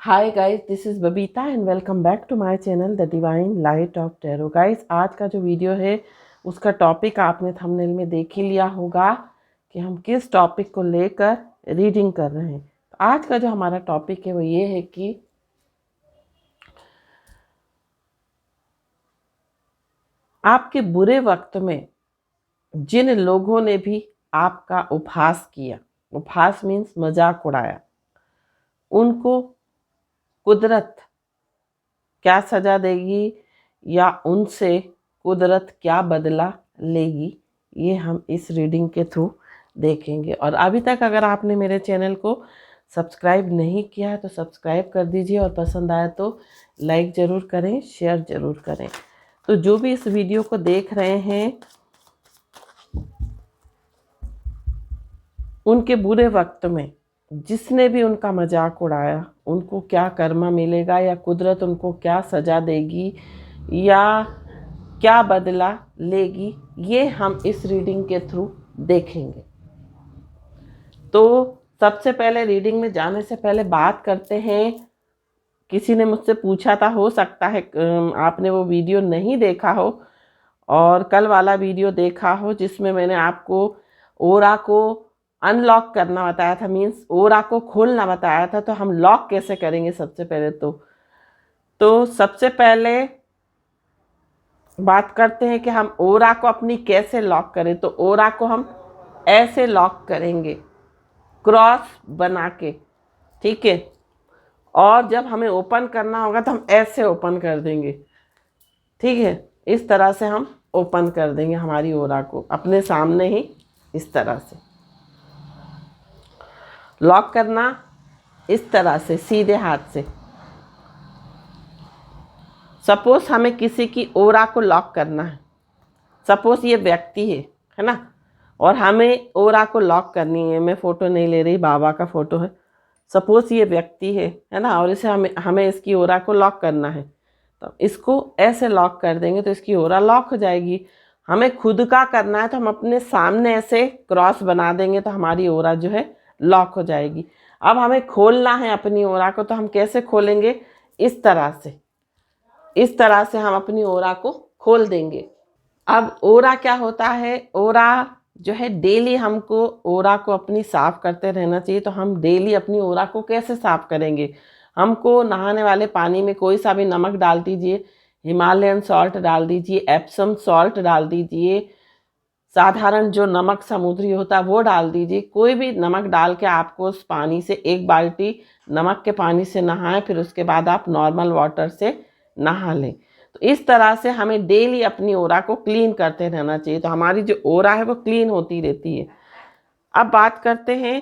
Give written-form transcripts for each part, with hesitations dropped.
Hi guys, this is Babita and welcome back to my channel the divine light of tarot. Guys, आज का जो video है उसका topic आपने थंबनेल में देख ही लिया होगा कि हम किस टॉपिक को लेकर रीडिंग कर रहे हैं। तो आज का जो हमारा टॉपिक है वो ये है कि आपके बुरे वक्त में जिन लोगों ने भी आपका उपहास किया, उपहास मीन्स मजाक उड़ाया, उनको कुदरत क्या सजा देगी या उनसे कुदरत क्या बदला लेगी, ये हम इस रीडिंग के थ्रू देखेंगे। और अभी तक अगर आपने मेरे चैनल को सब्सक्राइब नहीं किया है तो सब्सक्राइब कर दीजिए और पसंद आए तो लाइक ज़रूर करें, शेयर ज़रूर करें। तो जो भी इस वीडियो को देख रहे हैं, उनके बुरे वक्त में जिसने भी उनका मजाक उड़ाया, उनको क्या कर्मा मिलेगा या कुदरत उनको क्या सजा देगी या क्या बदला लेगी, ये हम इस रीडिंग के थ्रू देखेंगे। तो सबसे पहले रीडिंग में जाने से पहले बात करते हैं। किसी ने मुझसे पूछा था, हो सकता है आपने वो वीडियो नहीं देखा हो और कल वाला वीडियो देखा हो जिसमें मैंने आपको ओरा को अनलॉक करना बताया था, मीन्स ओरा को खोलना बताया था। तो हम लॉक कैसे करेंगे सबसे पहले तो सबसे पहले बात करते हैं कि हम ओरा को अपनी कैसे लॉक करें। तो ओरा को हम ऐसे लॉक करेंगे, क्रॉस बना के, ठीक है। और जब हमें ओपन करना होगा तो हम ऐसे ओपन कर देंगे, ठीक है। इस तरह से हम ओपन कर देंगे हमारी ओरा को अपने सामने ही, इस तरह से लॉक करना, इस तरह से सीधे हाथ से। सपोज हमें किसी की ओरा को लॉक करना है, सपोज ये व्यक्ति है ना, और हमें ओरा को लॉक करनी है। मैं फ़ोटो नहीं ले रही, बाबा का फ़ोटो है। सपोज ये व्यक्ति है ना, और इसे हमें इसकी ओरा को लॉक करना है। तो इसको ऐसे लॉक कर देंगे तो इसकी ओरा लॉक हो जाएगी। हमें खुद का करना है तो हम अपने सामने ऐसे क्रॉस बना देंगे तो हमारी ओरा जो है लॉक हो जाएगी। अब हमें खोलना है अपनी ओरा को, तो हम कैसे खोलेंगे? इस तरह से, इस तरह से हम अपनी ओरा को खोल देंगे। अब ओरा क्या होता है? ओरा जो है डेली हमको ओरा को अपनी साफ करते रहना चाहिए। तो हम डेली अपनी ओरा को कैसे साफ करेंगे? हमको नहाने वाले पानी में कोई सा भी नमक डाल दीजिए, हिमालयन सॉल्ट डाल दीजिए, एप्सम सॉल्ट डाल दीजिए, साधारण जो नमक समुद्री होता है वो डाल दीजिए। कोई भी नमक डाल के आपको उस पानी से, एक बाल्टी नमक के पानी से नहाएं, फिर उसके बाद आप नॉर्मल वाटर से नहा लें। तो इस तरह से हमें डेली अपनी ओरा को क्लीन करते रहना चाहिए, तो हमारी जो ओरा है वो क्लीन होती रहती है। अब बात करते हैं,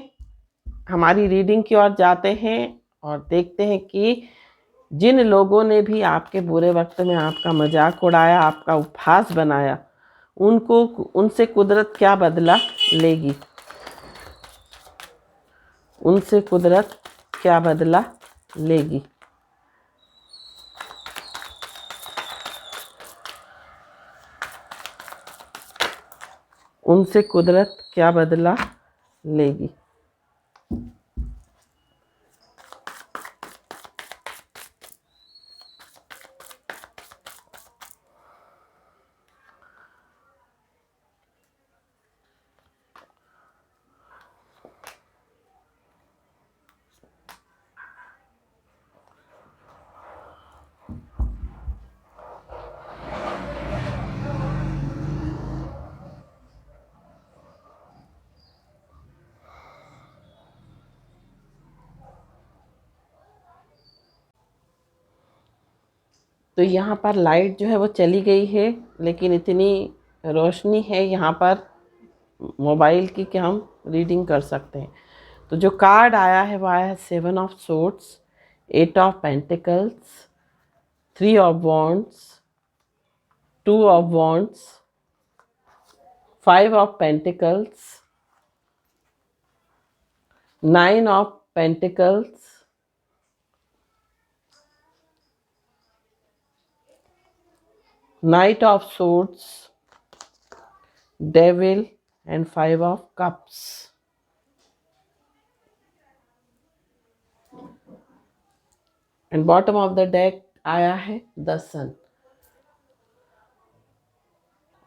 हमारी रीडिंग की ओर जाते हैं और देखते हैं कि जिन लोगों ने भी आपके बुरे वक्त में आपका मजाक उड़ाया, आपका उपहास बनाया, उनको उनसे कुदरत क्या बदला लेगी, उनसे कुदरत क्या बदला लेगी। उनसे कुदरत क्या बदला लेगी। तो यहाँ पर लाइट जो है वो चली गई है, लेकिन इतनी रोशनी है यहाँ पर मोबाइल की कि हम रीडिंग कर सकते हैं। तो जो कार्ड आया है वो आया है 7 of swords, 8 of pentacles, 3 of wands, 2 of wands, 5 of pentacles, 9 of pentacles, Knight of Swords, Devil and 5 of Cups. And bottom of the deck आया है द सन।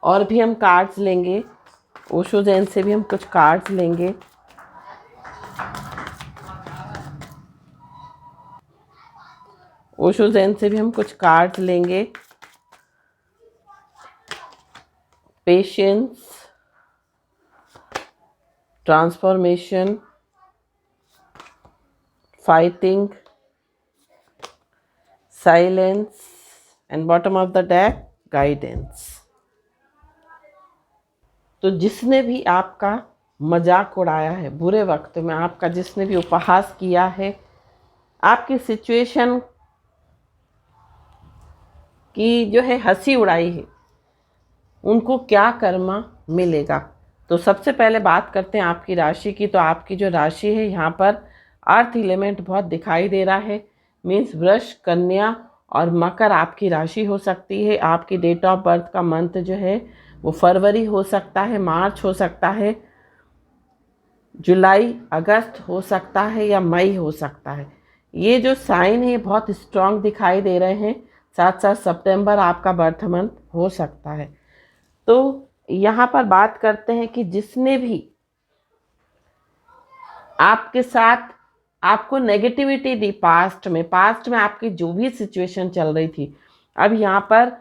और भी हम कार्ड्स लेंगे, ओशो जैन से भी हम कुछ कार्ड्स लेंगे। ओशो जैन से भी हम कुछ कार्ड्स लेंगे। Patience, transformation, fighting, silence and bottom of the deck guidance. तो जिसने भी आपका मजाक उड़ाया है बुरे वक्त में, आपका जिसने भी उपहास किया है, आपकी सिचुएशन की जो है हंसी उड़ाई है, उनको क्या कर्मा मिलेगा। तो सबसे पहले बात करते हैं आपकी राशि की। तो आपकी जो राशि है यहाँ पर अर्थ एलिमेंट बहुत दिखाई दे रहा है। मीन्स वृष, कन्या और मकर आपकी राशि हो सकती है। आपकी डेट ऑफ बर्थ का मंथ जो है वो फरवरी हो सकता है, मार्च हो सकता है, जुलाई, अगस्त हो सकता है या मई हो सकता है। ये जो साइन है बहुत स्ट्रांग दिखाई दे रहे हैं। साथ साथ सितंबर आपका बर्थ मंथ हो सकता है। तो यहाँ पर बात करते हैं कि जिसने भी आपके साथ आपको नेगेटिविटी दी पास्ट में आपकी जो भी सिचुएशन चल रही थी, अब यहाँ पर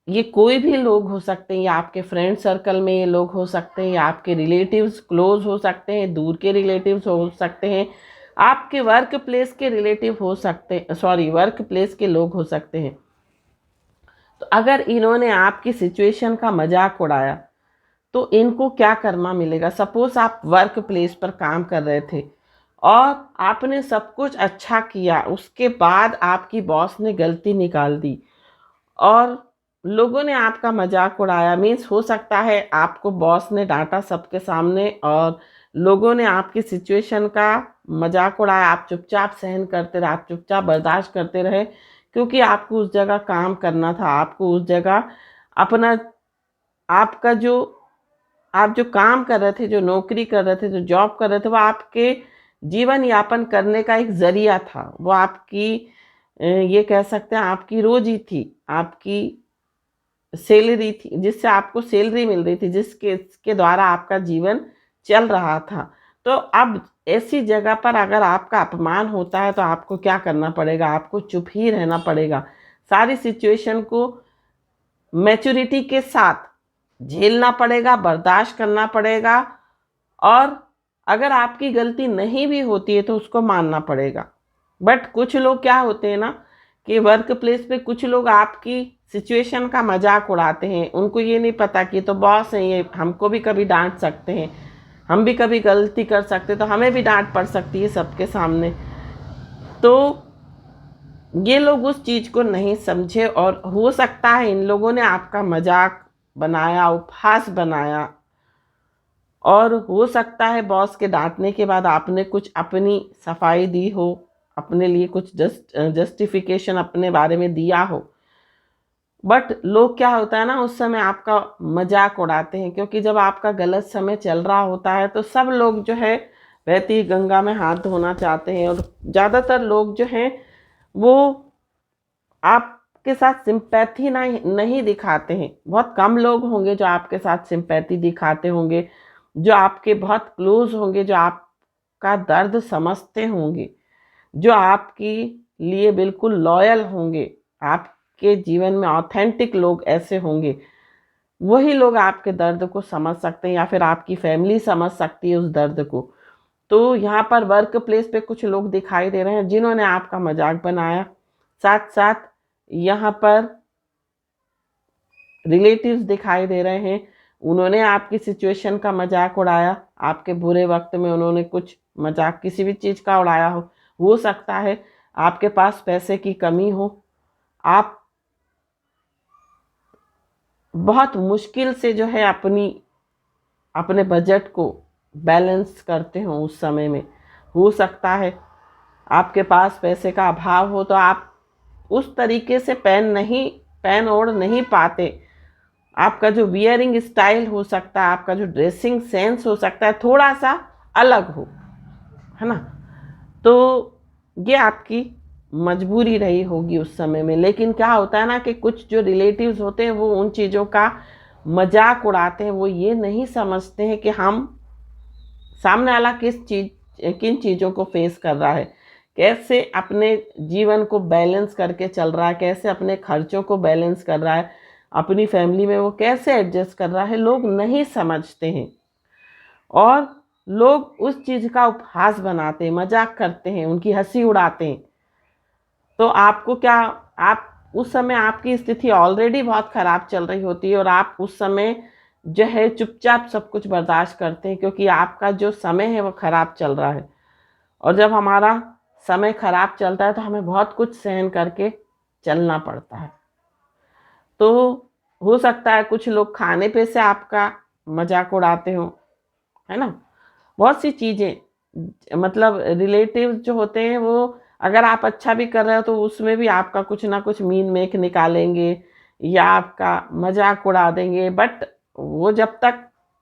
ये कोई भी लोग हो सकते हैं, या आपके फ्रेंड सर्कल में ये लोग हो सकते हैं, या आपके रिलेटिव्स क्लोज हो सकते हैं, दूर के रिलेटिव्स हो सकते हैं, आपके वर्क प्लेस के रिलेटिव हो सकते हैं, वर्क प्लेस के लोग हो सकते हैं। तो अगर इन्होंने आपकी सिचुएशन का मजाक उड़ाया तो इनको क्या कर्मा मिलेगा। सपोज आप वर्क प्लेस पर काम कर रहे थे और आपने सब कुछ अच्छा किया, उसके बाद आपकी बॉस ने गलती निकाल दी और लोगों ने आपका मजाक उड़ाया। मीन्स हो सकता है आपको बॉस ने डांटा सबके सामने और लोगों ने आपकी सिचुएशन का मजाक उड़ाया, आप चुपचाप सहन करते रहे, आप चुपचाप बर्दाश्त करते रहे, क्योंकि आपको उस जगह काम करना था। आपको उस जगह अपना आपका जो आप जो काम कर रहे थे, जो नौकरी कर रहे थे, जो जॉब कर रहे थे, वो आपके जीवन यापन करने का एक जरिया था। वो आपकी ये कह सकते हैं आपकी रोजी थी, आपकी सैलरी थी, जिससे आपको सैलरी मिल रही थी, जिसके द्वारा आपका जीवन चल रहा था। तो अब ऐसी जगह पर अगर आपका अपमान होता है तो आपको क्या करना पड़ेगा, आपको चुप ही रहना पड़ेगा। सारी सिचुएशन को मैच्योरिटी के साथ झेलना पड़ेगा, बर्दाश्त करना पड़ेगा, और अगर आपकी गलती नहीं भी होती है तो उसको मानना पड़ेगा। बट कुछ लोग क्या होते हैं ना कि वर्क प्लेस पे कुछ लोग आपकी सिचुएशन का मजाक उड़ाते हैं। उनको ये नहीं पता कि तो बॉस हैं, ये हमको भी कभी डांट सकते हैं, हम भी कभी गलती कर सकते, तो हमें भी डांट पड़ सकती है सबके सामने। तो ये लोग उस चीज़ को नहीं समझे और हो सकता है इन लोगों ने आपका मजाक बनाया, उपहास बनाया, और हो सकता है बॉस के डांटने के बाद आपने कुछ अपनी सफाई दी हो, अपने लिए कुछ जस्टिफिकेशन अपने बारे में दिया हो। बट लोग क्या होता है ना, उस समय आपका मजाक उड़ाते हैं, क्योंकि जब आपका गलत समय चल रहा होता है तो सब लोग जो है बहती गंगा में हाथ धोना चाहते हैं, और ज़्यादातर लोग जो हैं वो आपके साथ सिंपैथी नहीं दिखाते हैं। बहुत कम लोग होंगे जो आपके साथ सिंपैथी दिखाते होंगे, जो आपके बहुत क्लोज होंगे, जो आपका दर्द समझते होंगे, जो आपके लिए बिल्कुल लॉयल होंगे। आपके जीवन में ऑथेंटिक लोग ऐसे होंगे, वही लोग आपके दर्द को समझ सकते हैं, या फिर आपकी फैमिली समझ सकती है उस दर्द को। तो यहाँ पर वर्क प्लेस पे कुछ लोग दिखाई दे रहे हैं जिन्होंने आपका मजाक बनाया। साथ साथ यहाँ पर रिलेटिव्स दिखाई दे रहे हैं, उन्होंने आपकी सिचुएशन का मजाक उड़ाया। आपके बुरे वक्त में उन्होंने कुछ मजाक किसी भी चीज़ का उड़ाया हो सकता है आपके पास पैसे की कमी हो, आप बहुत मुश्किल से जो है अपने बजट को बैलेंस करते हो उस समय में। हो सकता है आपके पास पैसे का अभाव हो, तो आप उस तरीके से पेन ओढ़ नहीं पाते। आपका जो वियरिंग स्टाइल हो सकता है, आपका जो ड्रेसिंग सेंस हो सकता है, थोड़ा सा अलग हो, है ना। तो ये आपकी मजबूरी रही होगी उस समय में। लेकिन क्या होता है ना कि कुछ जो रिलेटिव्स होते हैं वो उन चीज़ों का मजाक उड़ाते हैं। वो ये नहीं समझते हैं कि हम सामने वाला किन चीज़ों को फेस कर रहा है, कैसे अपने जीवन को बैलेंस करके चल रहा है, कैसे अपने खर्चों को बैलेंस कर रहा है, अपनी फैमिली में वो कैसे एडजस्ट कर रहा है। लोग नहीं समझते हैं और लोग उस चीज़ का उपहास बनाते हैं, मजाक करते हैं, उनकी हंसी उड़ाते हैं। तो आपको क्या, आप उस समय आपकी स्थिति ऑलरेडी बहुत ख़राब चल रही होती है और आप उस समय जो है चुपचाप सब कुछ बर्दाश्त करते हैं, क्योंकि आपका जो समय है वो ख़राब चल रहा है। और जब हमारा समय ख़राब चलता है तो हमें बहुत कुछ सहन करके चलना पड़ता है। तो हो सकता है कुछ लोग खाने पे से आपका मजाक उड़ाते हो, है ना। बहुत सी चीज़ें, मतलब रिलेटिव जो होते हैं वो अगर आप अच्छा भी कर रहे हो तो उसमें भी आपका कुछ ना कुछ मीन मेक निकालेंगे या आपका मजाक उड़ा देंगे। बट वो जब तक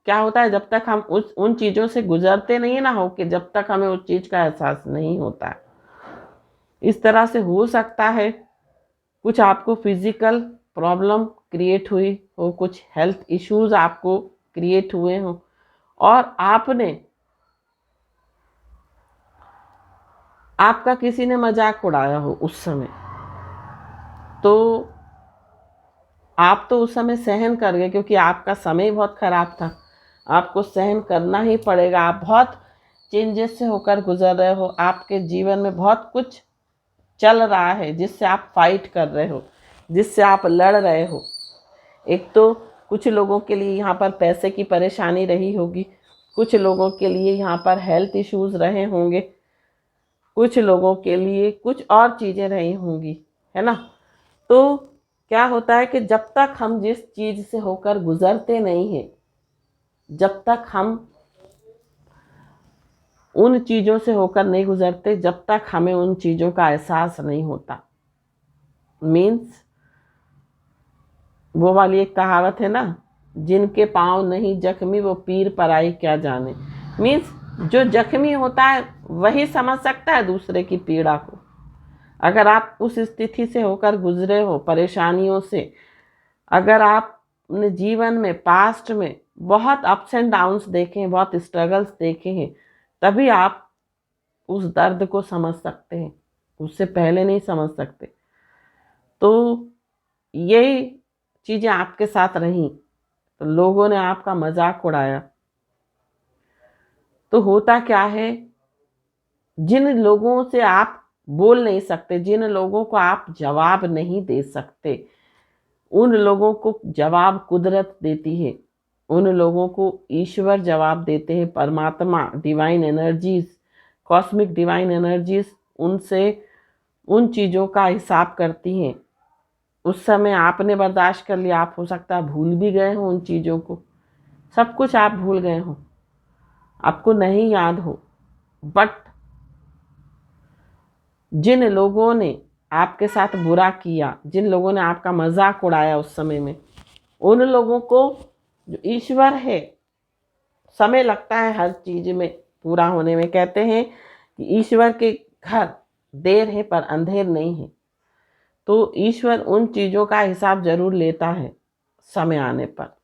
क्या होता है, जब तक हम उन चीज़ों से गुजरते नहीं ना हो, कि जब तक हमें उस चीज़ का एहसास नहीं होता है। इस तरह से हो सकता है कुछ आपको फिजिकल प्रॉब्लम क्रिएट हुई हो, कुछ हेल्थ इश्यूज आपको क्रिएट हुए हो और आपका किसी ने मजाक उड़ाया हो उस समय, तो आप तो उस समय सहन कर गए क्योंकि आपका समय बहुत ख़राब था। आपको सहन करना ही पड़ेगा। आप बहुत चेंजेस से होकर गुजर रहे हो, आपके जीवन में बहुत कुछ चल रहा है जिससे आप फाइट कर रहे हो, जिससे आप लड़ रहे हो। एक तो कुछ लोगों के लिए यहाँ पर पैसे की परेशानी रही होगी, कुछ लोगों के लिए यहाँ पर हेल्थ इश्यूज रहे होंगे, कुछ लोगों के लिए कुछ और चीज़ें रही होंगी, है ना। तो क्या होता है कि जब तक हम जिस चीज़ से होकर गुजरते नहीं हैं, जब तक हम उन चीज़ों से होकर नहीं गुजरते, जब तक हमें उन चीज़ों का एहसास नहीं होता। मीन्स वो वाली एक कहावत है ना, जिनके पाँव नहीं जख्मी वो पीर पराई क्या जाने। मीन्स जो जख्मी होता है वही समझ सकता है दूसरे की पीड़ा को। अगर आप उस स्थिति से होकर गुजरे हो, परेशानियों से, अगर आप अपने जीवन में पास्ट में बहुत अप्स एंड डाउन्स देखे हैं, बहुत स्ट्रगल्स देखे हैं, तभी आप उस दर्द को समझ सकते हैं, उससे पहले नहीं समझ सकते। तो यही चीज़ें आपके साथ रहीं, तो लोगों ने आपका मजाक उड़ाया। तो होता क्या है, जिन लोगों से आप बोल नहीं सकते, जिन लोगों को आप जवाब नहीं दे सकते, उन लोगों को जवाब कुदरत देती है, उन लोगों को ईश्वर जवाब देते हैं, परमात्मा, divine energies, cosmic divine energies उनसे उन चीज़ों का हिसाब करती हैं। उस समय आपने बर्दाश्त कर लिया, आप हो सकता है भूल भी गए हो उन चीज़ों को, सब कुछ आप भूल गए हो, आपको नहीं याद हो। बट जिन लोगों ने आपके साथ बुरा किया, जिन लोगों ने आपका मजाक उड़ाया उस समय में, उन लोगों को जो ईश्वर है, समय लगता है हर चीज़ में पूरा होने में। कहते हैं कि ईश्वर के घर देर है पर अंधेर नहीं है। तो ईश्वर उन चीज़ों का हिसाब जरूर लेता है, समय आने पर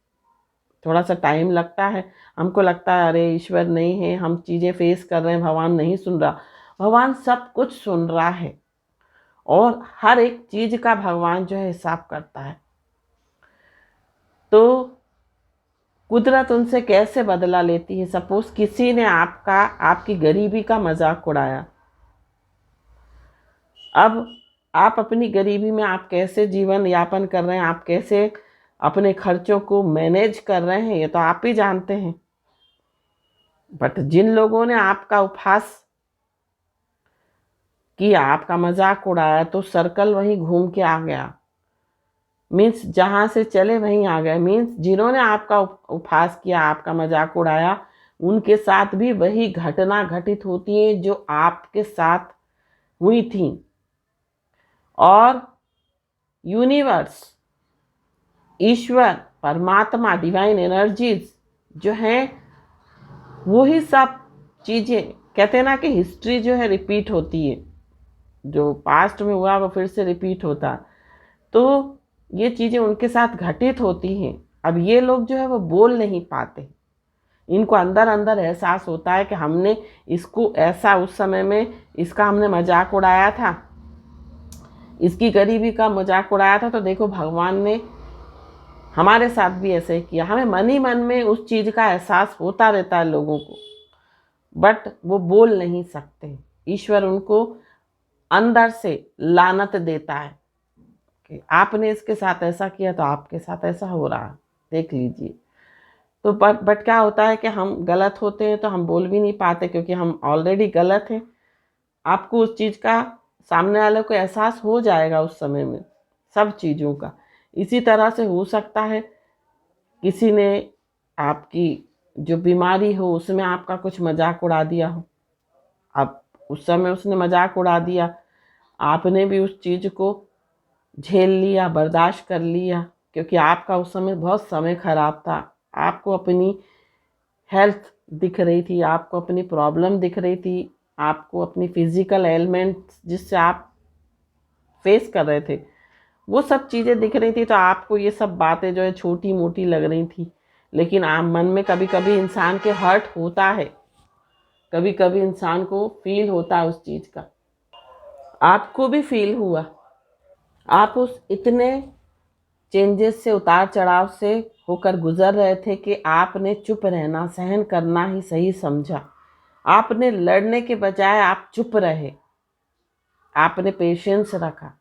थोड़ा सा टाइम लगता है। हमको लगता है अरे ईश्वर नहीं है, हम चीज़ें फेस कर रहे हैं, भगवान नहीं सुन रहा। भगवान सब कुछ सुन रहा है और हर एक चीज़ का भगवान जो है हिसाब करता है। तो कुदरत उनसे कैसे बदला लेती है। सपोज किसी ने आपकी गरीबी का मजाक उड़ाया, अब आप अपनी गरीबी में आप कैसे जीवन यापन कर रहे हैं, आप कैसे अपने खर्चों को मैनेज कर रहे हैं, ये तो आप ही जानते हैं। बट जिन लोगों ने आपका उपहास किया, आपका मजाक उड़ाया, तो सर्कल वहीं घूम के आ गया। मीन्स जहाँ से चले वहीं आ गए। मीन्स जिन्होंने आपका उपहास किया, आपका मजाक उड़ाया, उनके साथ भी वही घटना घटित होती है जो आपके साथ हुई थी। और यूनिवर्स, ईश्वर, परमात्मा, डिवाइन एनर्जीज जो हैं, वही सब चीज़ें, कहते हैं ना कि हिस्ट्री जो है रिपीट होती है। जो पास्ट में हुआ वो फिर से रिपीट होता है। तो ये चीज़ें उनके साथ घटित होती हैं। अब ये लोग जो है वो बोल नहीं पाते, इनको अंदर अंदर एहसास होता है कि हमने इसको ऐसा उस समय में इसका हमने मजाक उड़ाया था, इसकी गरीबी का मजाक उड़ाया था, तो देखो भगवान ने हमारे साथ भी ऐसे ही किया। हमें मन ही मन में उस चीज़ का एहसास होता रहता है लोगों को, बट वो बोल नहीं सकते। ईश्वर उनको अंदर से लानत देता है कि आपने इसके साथ ऐसा किया तो आपके साथ ऐसा हो रहा है, देख लीजिए। तो बट क्या होता है कि हम गलत होते हैं तो हम बोल भी नहीं पाते, क्योंकि हम ऑलरेडी गलत हैं। आपको उस चीज़ का सामने वाले को एहसास हो जाएगा उस समय में, सब चीज़ों का। इसी तरह से हो सकता है किसी ने आपकी जो बीमारी हो उसमें आपका कुछ मजाक उड़ा दिया हो। अब उस समय उसने मजाक उड़ा दिया, आपने भी उस चीज़ को झेल लिया, बर्दाश्त कर लिया, क्योंकि आपका उस समय बहुत समय खराब था। आपको अपनी हेल्थ दिख रही थी, आपको अपनी प्रॉब्लम दिख रही थी, आपको अपनी फिजिकल एलिमेंट जिससे आप फेस कर रहे थे वो सब चीज़ें दिख रही थी। तो आपको ये सब बातें जो है छोटी मोटी लग रही थी, लेकिन आप मन में कभी कभी इंसान के हर्ट होता है, कभी कभी इंसान को फील होता है उस चीज़ का। आपको भी फील हुआ, आप उस इतने चेंजेस से, उतार चढ़ाव से होकर गुजर रहे थे कि आपने चुप रहना, सहन करना ही सही समझा। आपने लड़ने के बजाय आप चुप रहे, आपने पेशेंस रखा।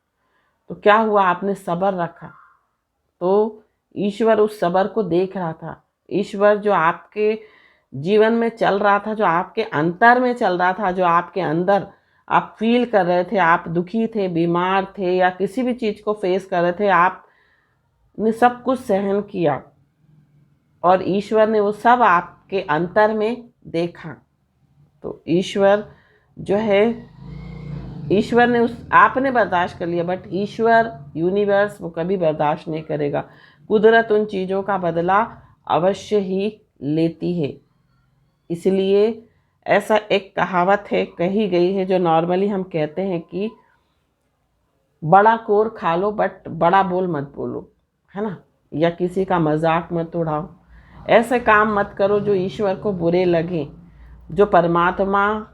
तो क्या हुआ, आपने सब्र रखा। तो ईश्वर उस सब्र को देख रहा था। ईश्वर जो आपके जीवन में चल रहा था, जो आपके अंतर में चल रहा था, जो आपके अंदर आप फील कर रहे थे, आप दुखी थे, बीमार थे या किसी भी चीज़ को फेस कर रहे थे, आपने सब कुछ सहन किया और ईश्वर ने वो सब आपके अंतर में देखा। तो ईश्वर जो है, ईश्वर ने उस आपने बर्दाश्त कर लिया, बट ईश्वर, यूनिवर्स, वो कभी बर्दाश्त नहीं करेगा। कुदरत उन चीज़ों का बदला अवश्य ही लेती है। इसलिए ऐसा एक कहावत है, कही गई है, जो नॉर्मली हम कहते हैं कि बड़ा कोर खा लो बट बड़ा बोल मत बोलो, है ना, या किसी का मजाक मत उड़ाओ। ऐसे काम मत करो जो ईश्वर को बुरे लगे, जो परमात्मा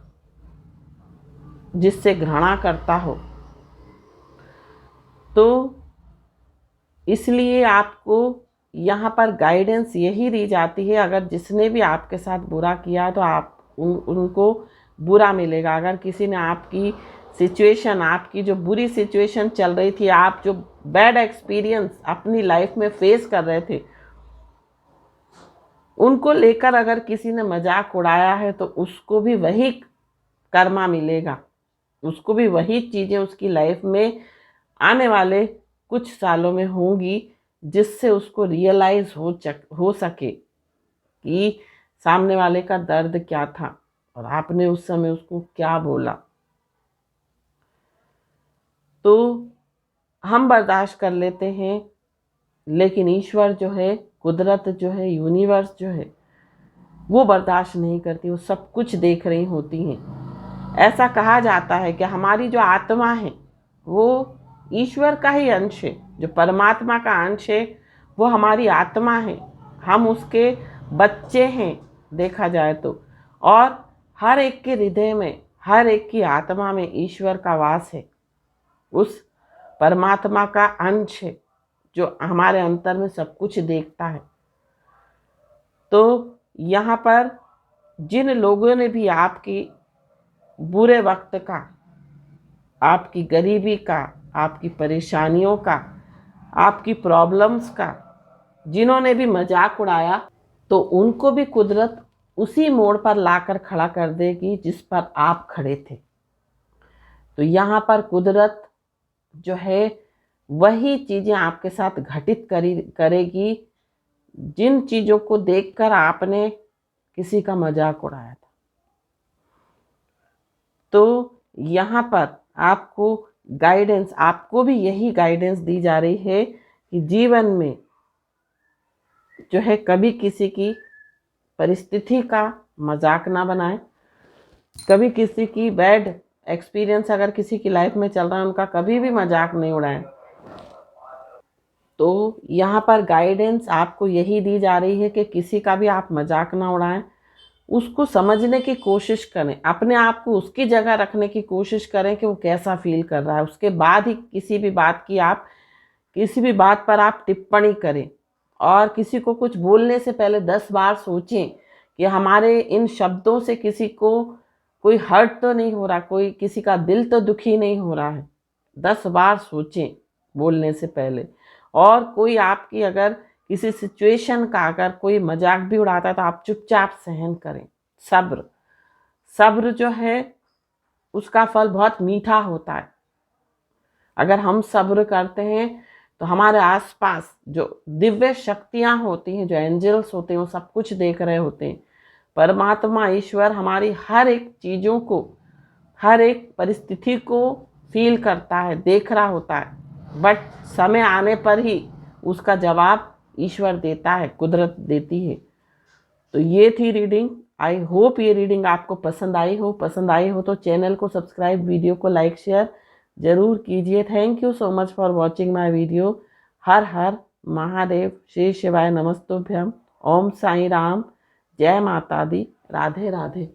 जिससे घृणा करता हो। तो इसलिए आपको यहाँ पर गाइडेंस यही दी जाती है, अगर जिसने भी आपके साथ बुरा किया तो आप उनको बुरा मिलेगा। अगर किसी ने आपकी सिचुएशन, आपकी जो बुरी सिचुएशन चल रही थी, आप जो बैड एक्सपीरियंस अपनी लाइफ में फेस कर रहे थे, उनको लेकर अगर किसी ने मजाक उड़ाया है तो उसको भी वही कर्मा मिलेगा, उसको भी वही चीज़ें उसकी लाइफ में आने वाले कुछ सालों में होंगी, जिससे उसको रियलाइज हो सके कि सामने वाले का दर्द क्या था और आपने उस समय उसको क्या बोला। तो हम बर्दाश्त कर लेते हैं, लेकिन ईश्वर जो है, कुदरत जो है, यूनिवर्स जो है, वो बर्दाश्त नहीं करती, वो सब कुछ देख रही होती हैं। ऐसा कहा जाता है कि हमारी जो आत्मा है वो ईश्वर का ही अंश है, जो परमात्मा का अंश है वो हमारी आत्मा है, हम उसके बच्चे हैं देखा जाए तो। और हर एक के हृदय में, हर एक की आत्मा में ईश्वर का वास है, उस परमात्मा का अंश है जो हमारे अंतर में सब कुछ देखता है। तो यहाँ पर जिन लोगों ने भी आपकी बुरे वक्त का, आपकी गरीबी का, आपकी परेशानियों का, आपकी प्रॉब्लम्स का जिन्होंने भी मजाक उड़ाया, तो उनको भी कुदरत उसी मोड़ पर लाकर खड़ा कर देगी जिस पर आप खड़े थे। तो यहाँ पर कुदरत जो है वही चीज़ें आपके साथ घटित करेगी जिन चीज़ों को देखकर आपने किसी का मजाक उड़ाया था। तो यहाँ पर आपको गाइडेंस, आपको भी यही गाइडेंस दी जा रही है कि जीवन में जो है कभी किसी की परिस्थिति का मजाक ना बनाएं, कभी किसी की बैड एक्सपीरियंस अगर किसी की लाइफ में चल रहा है, उनका कभी भी मजाक नहीं उड़ाएं। तो यहाँ पर गाइडेंस आपको यही दी जा रही है कि किसी का भी आप मजाक ना उड़ाएं, उसको समझने की कोशिश करें, अपने आप को उसकी जगह रखने की कोशिश करें कि वो कैसा फील कर रहा है। उसके बाद ही किसी भी बात पर आप टिप्पणी करें। और किसी को कुछ बोलने से पहले 10 बार सोचें कि हमारे इन शब्दों से किसी को कोई हर्ट तो नहीं हो रहा, कोई किसी का दिल तो दुखी नहीं हो रहा है। 10 बार सोचें बोलने से पहले। और कोई आपकी अगर किसी सिचुएशन का अगर कोई मजाक भी उड़ाता है तो आप चुपचाप सहन करें। सब्र जो है उसका फल बहुत मीठा होता है। अगर हम सब्र करते हैं तो हमारे आसपास जो दिव्य शक्तियां होती हैं, जो एंजल्स होते हैं, वो सब कुछ देख रहे होते हैं। परमात्मा ईश्वर हमारी हर एक चीज़ों को, हर एक परिस्थिति को फील करता है, देख रहा होता है। बट समय आने पर ही उसका जवाब ईश्वर देता है, कुदरत देती है। तो ये थी रीडिंग। आई होप ये रीडिंग आपको पसंद आई हो तो चैनल को सब्सक्राइब, वीडियो को लाइक शेयर ज़रूर कीजिए। Thank you so much for watching my video. हर हर महादेव, श्री शिवाय नमस्तुभ्यम। ओम साईं राम, जय माता दी, राधे राधे।